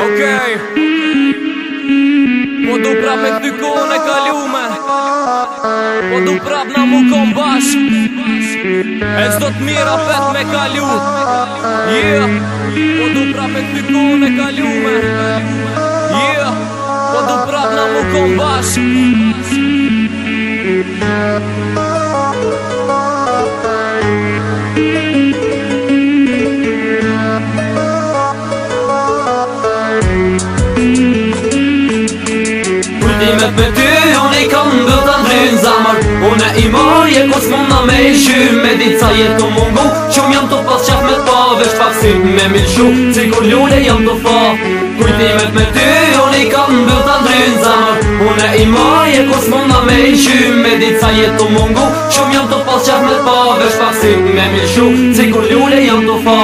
Okej. Po du prap me këty kohën e kalume, po du prap na mu kom bashk, e qdo t'mira pet me kalu. Yeah. Po du prap me këty kohën e kalume, yeah. Po du prap na mu kom bashk. Kujtimet me ty, unë I kam do të ndrynë zamër. Unë I marje kus muna me I shy, me dit sa jetë të mungu, qum jam të pas qaf me t'pa, vesh pak si me milshu, si kur ljule jam të fa. Kujtimet me ty, unë I kam do të ndrynë zamër. Unë I marje kus muna me I shy, me dit sa jetë të mungu, qum jam të pas qaf me t'pa, vesh pak si me milshu, si kur ljule jam të fa.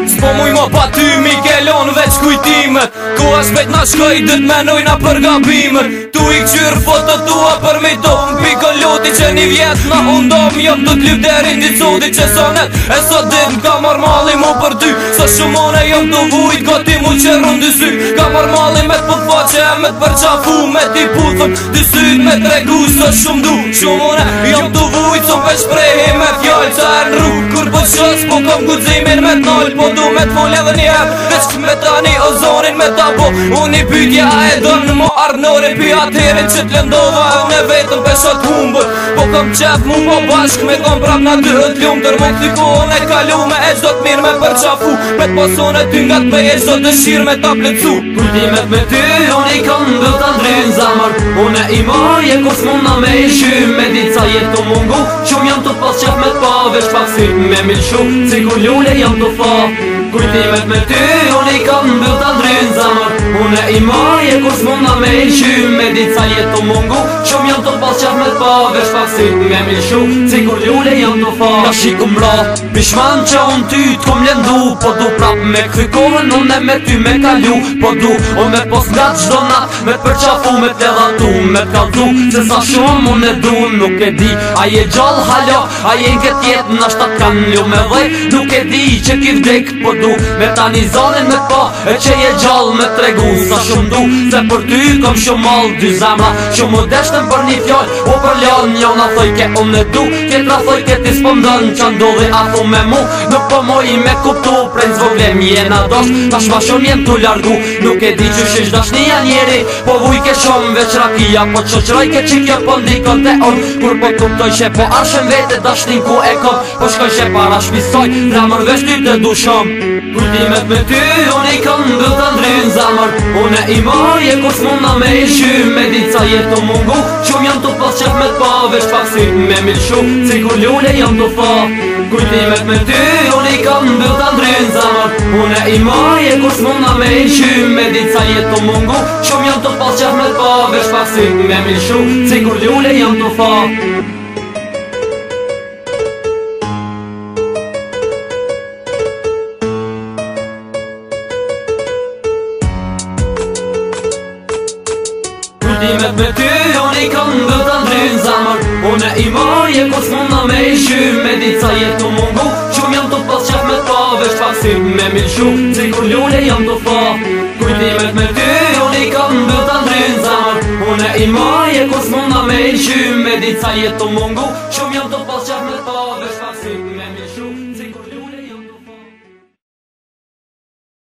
S'po muj mo pa ty mi kelon veç kujtimet, ku shpejt na shkoj dët menojna për gabimet. Tu I këqyr fotot tua për mi do m'piko loti që një vjet na undom. Jom të t'lyp deri t'i codi që sonet e sot dit m'ka mar mali mu për ty. Sa shumone jom të vujt gati mu qërën dy sy. Ka mar mali me t'pëtfaqe e me t'përqafu, me t'i puthën dy syt me t'regu sa shumë du. Shumone jom të vujt so për shprehi me fjall qa e n'rrug. Kur po qës po kom gudzimin me t'nall, po du me t'fol edhe njerë, veç me tani o zonin me t'abo. Unë I pytja e donë mo arnore pi atërin që t'lëndova në vetëm peshat humbër. Po kom qef mu po bashk me kom prap na dyhët ljum, tër me këty kohën e kalume e qdo t'mirë me përqafu, me t'pason e ty nga t'pej e qdo dëshirë me t'a plecu. Kujtimet me ty, unë I kam do të ndrynë zamër. Unë I marje kus muna me I shy, me dit sa jetë të mungu, qum jam të pas qef me t'pa, vesh pak si me milshu, si kur ljule jam të fa. Kujtimet me ty, unë I kam do të ndrynë zamër. Unë I marje kus muna me I shy, me dit sa jetë të mungu, qum jam të pas qef me t'pa, vesh pak si me milshu, si kur ljule jam të fa. Na shikum ra, Pishman që unë ty t'kom lendu, po du prap me këty kohën unë e me ty me kalu. Po du o me pos nga t'gjdo nat, me t'përqafu, me t'ledhatu, me t'kaldu, se sa shumë unë e du. Nuk e di, a je gjall halo, a je n'ket jetë na shtat kan lju me dhej. Nuk e di që ki vdek, po du me tani zonin me pa, e që je gjall me t'regu sa shumë du. Se për ty kom shumë mal dy zemra, shumë u deshtën për një fjall, o për ljan njona thoj ke unë e du, tjetra thoj ke ti s'pëndën që ndodhi a thu me mu. Nuk po moj me kuptu, prej zvoglem jena dosh, tash ma shumë jem t'u largu. Nuk e di që shish dashnia njeri, po vuj ke shumë veç rakia, po qoqroj ke qikja po ndikon te on. Kur po kuptoj që po arshen vete dashnin ku e kom, po shkoj që para shpisoj, zamër veç ty të du shumë. Kujtimet me ty, unë I kam do të ndrynë zamër. Unë I marje kus muna me I shy, me dit sa jetë të mungu, qum jam të pas qef me t'pa, veç pak si me milshu, si kur ljule jam të fa. Kujtimet me ty, unë I kam do të ndrynë zamër. Unë I marje kus muna me I shy, me dit sa jetë të mungu, qum jam të pas qef me t'pa, veç pak si me milshu, si kur ljule jam të fa. Kujtimet me ty, unë I kam do të ndrynë zamër. Unë I marje kus muna me I shy, me dit sa jetë të mungu, qum jam të pas qef me t'pa, veç pak si me milshu, si kur ljule jam të fa. Kujtimet me ty, unë I kam do të ndrynë zamër. Unë I marje kus muna me I shy, me dit sa jetë të mungu, qum jam të pas qef me